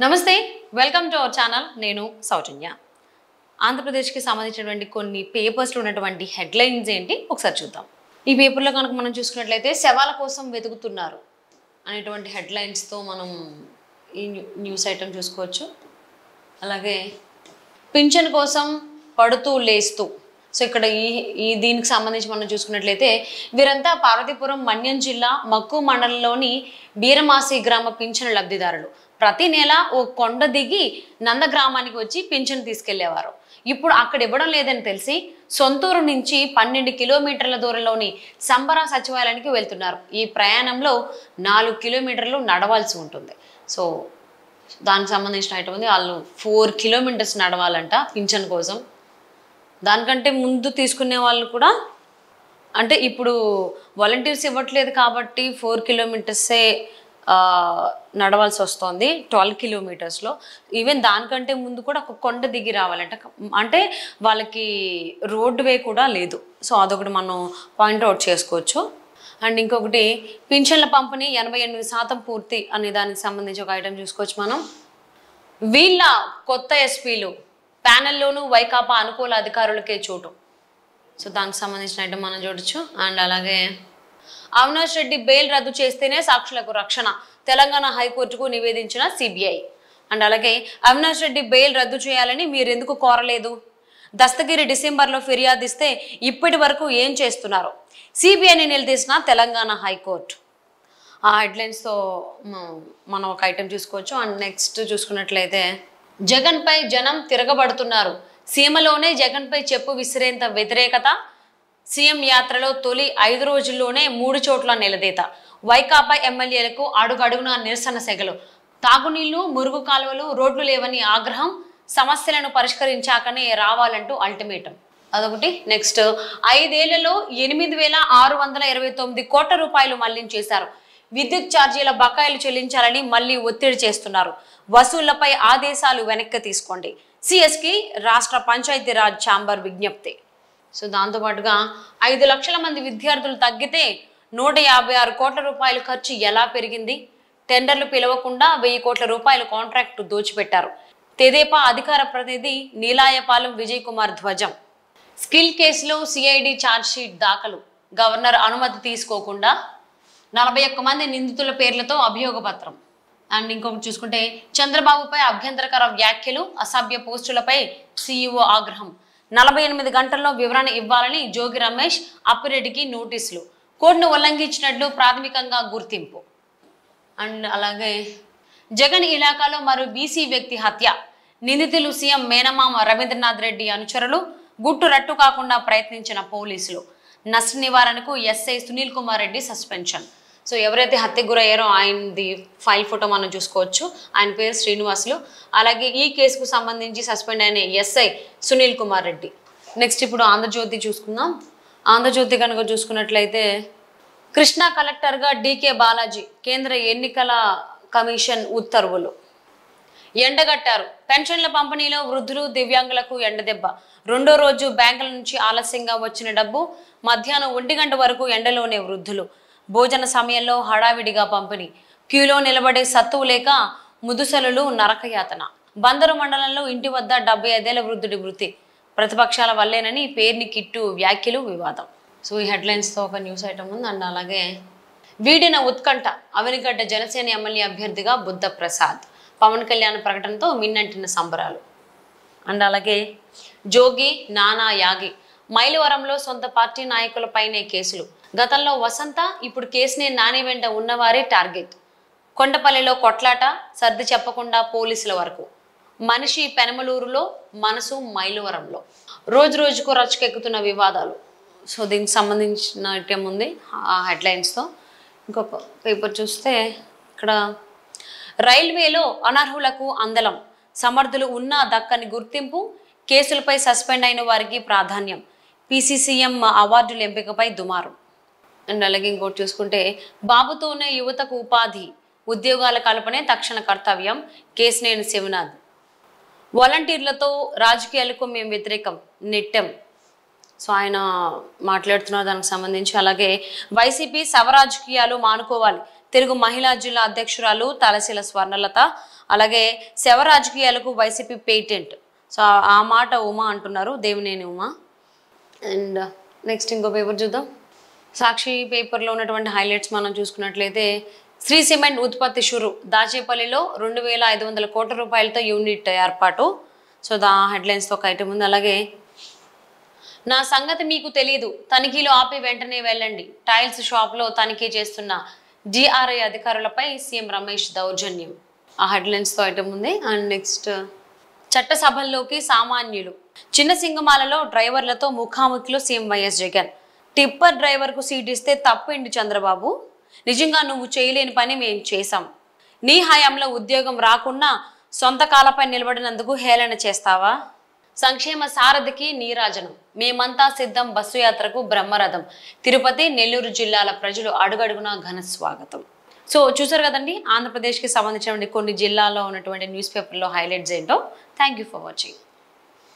నమస్తే, welcome to our channel. నేను సౌజన్య. ఆంధ్రప్రదేశ్కి సంబంధించినటువంటి కొన్ని పేపర్స్లో ఉన్నటువంటి హెడ్లైన్స్ ఏంటి ఒకసారి చూద్దాం. ఈ పేపర్లో కనుక మనం చూసుకున్నట్లయితే శవాల కోసం వెతుకుతున్నారు అనేటువంటి హెడ్లైన్స్తో మనం ఈ న్యూస్ ఐటమ్ చూసుకోవచ్చు. అలాగే పింఛన్ కోసం పడుతూ లేస్తూ, సో ఇక్కడ ఈ దీనికి సంబంధించి మనం చూసుకున్నట్లయితే వీరంతా పార్వతీపురం మన్యం జిల్లా మక్కు మండలంలోని బీరమాసి గ్రామ పింఛన్ లబ్ధిదారులు. ప్రతి నెల ఓ కొండ దిగి నంద గ్రామానికి వచ్చి పింఛన్ తీసుకెళ్లేవారు. ఇప్పుడు అక్కడ ఇవ్వడం లేదని తెలిసి సొంతూరు నుంచి 12 కిలోమీటర్ల దూరంలోని సంబర సచివాలయానికి వెళ్తున్నారు. ఈ ప్రయాణంలో 4 కిలోమీటర్లు నడవాల్సి ఉంటుంది. సో దానికి సంబంధించిన ఐటమ్ ఉంది. వాళ్ళు 4 కిలోమీటర్స్ నడవాలంట పింఛన్ కోసం. దానికంటే ముందు తీసుకునే వాళ్ళు కూడా, అంటే ఇప్పుడు వాలంటీర్స్ ఇవ్వట్లేదు కాబట్టి 4 కిలోమీటర్సే నడవాల్సి వస్తుంది. 12 కిలోమీటర్స్లో ఈవెన్ దానికంటే ముందు కూడా ఒక కొండ దిగి రావాలంట. అంటే వాళ్ళకి రోడ్ వే కూడా లేదు. సో అదొకటి మనం పాయింట్అవుట్ చేసుకోవచ్చు. అండ్ ఇంకొకటి పింఛన్ల పంపిణీ 88% పూర్తి అనే దానికి సంబంధించి ఒక ఐటమ్ చూసుకోవచ్చు మనం. వీళ్ళ కొత్త ఎస్పీలు ప్యానెల్లోనూ వైకాపా అనుకూల అధికారులకే చోటు. సో దానికి సంబంధించిన ఐటమ్ మనం చూడొచ్చు. అండ్ అలాగే అవినాష్ రెడ్డి బెయిల్ రద్దు చేస్తేనే సాక్షులకు రక్షణ, తెలంగాణ హైకోర్టుకు నివేదించిన సిబిఐ. అండ్ అలాగే అవినాష్ రెడ్డి బెయిల్ రద్దు చేయాలని మీరెందుకు కోరలేదు? దస్తగిరి డిసెంబర్లో ఫిర్యాదిస్తే ఇప్పటి వరకు ఏం చేస్తున్నారు? సిబిఐని నిలదీసిన తెలంగాణ హైకోర్టు. ఆ హెడ్లైన్స్తో మనం ఒక ఐటెం చూసుకోవచ్చు. అండ్ నెక్స్ట్ చూసుకున్నట్లయితే జగన్పై జనం తిరగబడుతున్నారు, సీమలోనే జగన్పై చెప్పు విసిరేంత వ్యతిరేకత, సీఎం యాత్రలో తొలి 5 రోజుల్లోనే 3 చోట్ల నిలదీత, వైకాపా ఎమ్మెల్యేలకు అడుగడుగున నిరసన సెగలు, తాగునీళ్లు మురుగు కాలువలు రోడ్లు లేవని ఆగ్రహం, సమస్యలను పరిష్కరించాకనే రావాలంటూ అల్టిమేటం. అదొకటి. నెక్స్ట్ 5 ఏళ్లలో 8,629 కోట్ల రూపాయలు మళ్లించేశారు, విద్యుత్ ఛార్జీల బకాయిలు చెల్లించాలని మళ్లీ ఒత్తిడి చేస్తున్నారు, వసూళ్లపై ఆదేశాలు వెనక్కి తీసుకోండి, సిఎస్కి రాష్ట్ర పంచాయతీరాజ్ ఛాంబర్ విజ్ఞప్తి. సో దాంతోపాటుగా 5 లక్షల మంది విద్యార్థులు తగ్గితే 156 కోట్ల రూపాయలు ఖర్చు ఎలా పెరిగింది? టెండర్లు పిలవకుండా 1000 కోట్ల రూపాయలు కాంట్రాక్టు దోచిపెట్టారు, తెదేపా అధికార ప్రతినిధి నీలాయపాలెం విజయ్ కుమార్ ధ్వజం. స్కిల్ కేసులో సిఐడి ఛార్జ్షీట్ దాఖలు, గవర్నర్ అనుమతి తీసుకోకుండా 41 మంది నిందితుల పేర్లతో అభియోగ పత్రం. అండ్ ఇంకొకటి చూసుకుంటే చంద్రబాబుపై అభ్యంతరకర వ్యాఖ్యలు, అసభ్య పోస్టులపై సిఇఓ ఆగ్రహం, 48 గంటల్లో వివరణ ఇవ్వాలని జోగి రమేష్ అప్పిరెడ్డికి నోటీసులు, కోడ్ను ఉల్లంఘించినట్లు ప్రాథమికంగా గుర్తింపు. అండ్ అలాగే జగన్ ఇలాకాలో మరో బీసీ వ్యక్తి హత్య, నిందితులు సీఎం మేనమామ రవీంద్రనాథ్ రెడ్డి అనుచరులు, గుట్టు రట్టు కాకుండా ప్రయత్నించిన పోలీసులు, నష్ట నివారణకు SI Sunil Kumar Reddy suspension. So ఎవరైతే హత్యకు గురయ్యారో ఆయనది ఫైల్ ఫోటో మనం చూసుకోవచ్చు. ఆయన పేరు శ్రీనివాసులు. అలాగే ఈ కేసుకు సంబంధించి సస్పెండ్ అయిన ఎస్ఐ సునీల్ కుమార్ రెడ్డి. నెక్స్ట్ ఇప్పుడు ఆంధ్రజ్యోతి చూసుకుందాం. ఆంధ్రజ్యోతి కనుక చూసుకున్నట్లయితే కృష్ణా కలెక్టర్గా డీకే బాలాజీ, కేంద్ర ఎన్నికల కమిషన్ ఉత్తర్వులు. ఎండగట్టారు, పెన్షన్ల పంపిణీలో వృద్ధులు దివ్యాంగులకు ఎండదెబ్బ, 2వ రోజు బ్యాంకుల నుంచి ఆలస్యంగా వచ్చిన డబ్బు, మధ్యాహ్నం 1 గంట వరకు ఎండలోనే వృద్ధులు, భోజన సమయంలో హడావిడిగా పంపిణీ, క్యూలో నిలబడే సత్తువు లేక ముదుసలులు నరకయాతన, బందరు మండలంలో ఇంటి వద్ద 75 ఏళ్ల వృద్ధుడి మృతి, ప్రతిపక్షాల వల్లేనని పేర్ని కిట్టు వ్యాఖ్యలు వివాదం. సో ఈ హెడ్లైన్స్తో ఒక న్యూస్ ఐటమ్ ఉంది. అండ్ అలాగే వీడిన ఉత్కంఠ, అవనిగడ్డ జనసేన ఎమ్మెల్యే అభ్యర్థిగా బుద్ధ ప్రసాద్, పవన్ కళ్యాణ్ ప్రకటనతో మిన్నంటిన సంబరాలు. అండ్ అలాగే జోగి నానా యాగి, మైలవరంలో సొంత పార్టీ నాయకులపైనే కేసులు, గతంలో వసంత ఇప్పుడు కేసునే నాని వెంట ఉన్నవారే టార్గెట్, కొండపల్లిలో కొట్లాట, సర్ది చెప్పకుండా పోలీసుల వరకు, మనిషి పెనమలూరులో మనసు మైలవరంలో, రోజు రోజుకు రచ్చకెక్కుతున్న వివాదాలు. సో దీనికి సంబంధించిన ఐటెం ఉంది ఆ హెడ్లైన్స్తో. ఇంకొక పేపర్ చూస్తే ఇక్కడ రైల్వేలో అనర్హులకు అందలం, సమర్థులు ఉన్నా దక్కని గుర్తింపు, కేసులపై సస్పెండ్ అయిన వారికి ప్రాధాన్యం, పీసీసీఎం అవార్డుల ఎంపికపై దుమారం. అండ్ అలాగే ఇంకోటి చూసుకుంటే బాబుతోనే యువతకు ఉపాధి, ఉద్యోగాల కల్పనే తక్షణ కర్తవ్యం, కేసినేని శివనాథ్. వాలంటీర్లతో రాజకీయాలకు మేము వ్యతిరేకం, నెట్టెం. సో ఆయన మాట్లాడుతున్నారు దానికి సంబంధించి. అలాగే వైసీపీ శవ రాజకీయాలు మానుకోవాలి, తెలుగు మహిళా జిల్లా అధ్యక్షురాలు తలశీల స్వర్ణలత, అలాగే శవ రాజకీయాలకు వైసీపీ పేటెంట్. సో ఆ మాట ఉమా అంటున్నారు, దేవినేని ఉమా. అండ్ నెక్స్ట్ ఇంకో పేపర్ చూద్దాం. సాక్షి పేపర్లో ఉన్నటువంటి హైలైట్స్ మనం చూసుకున్నట్లయితే శ్రీ సిమెంట్ ఉత్పత్తి షురు, దాచేపల్లిలో 2,500 కోట్ల రూపాయలతో యూనిట్ ఏర్పాటు. సో హెడ్లైన్స్తో ఒక ఐటమ్ ఉంది. అలాగే నా సంగతి మీకు తెలీదు, తనిఖీలు ఆపి వెంటనే వెళ్ళండి, టైల్స్ షాప్లో తనిఖీ చేస్తున్న డిఆర్ఐ అధికారులపై సీఎం రమేష్ దౌర్జన్యం. ఆ హెడ్లైన్స్తో ఐటమ్ ఉంది. అండ్ నెక్స్ట్ చట్టసభల్లోకి సామాన్యులు, చిన్న సింగమాలలో డ్రైవర్లతో ముఖాముఖిలో సీఎం వైఎస్ జగన్. టిప్పర్ డ్రైవర్కు సీట్ ఇస్తే తప్పేంటి చంద్రబాబు, నిజంగా నువ్వు చేయలేని పని మేము చేశాం, నీ హయాంలో ఉద్యోగం రాకుండా సొంత కాలపై నిలబడినందుకు హేళన చేస్తావా, సంక్షేమ సారథికి నీరాజనం, మేమంతా సిద్ధం బస్సు యాత్రకు బ్రహ్మరథం, తిరుపతి నెల్లూరు జిల్లాల ప్రజలు అడుగడుగునా ఘన స్వాగతం. సో చూసారు కదండి ఆంధ్రప్రదేశ్కి సంబంధించిన కొన్ని జిల్లాలో ఉన్నటువంటి న్యూస్ పేపర్లో హైలైట్స్ ఏంటో. Thank you for watching.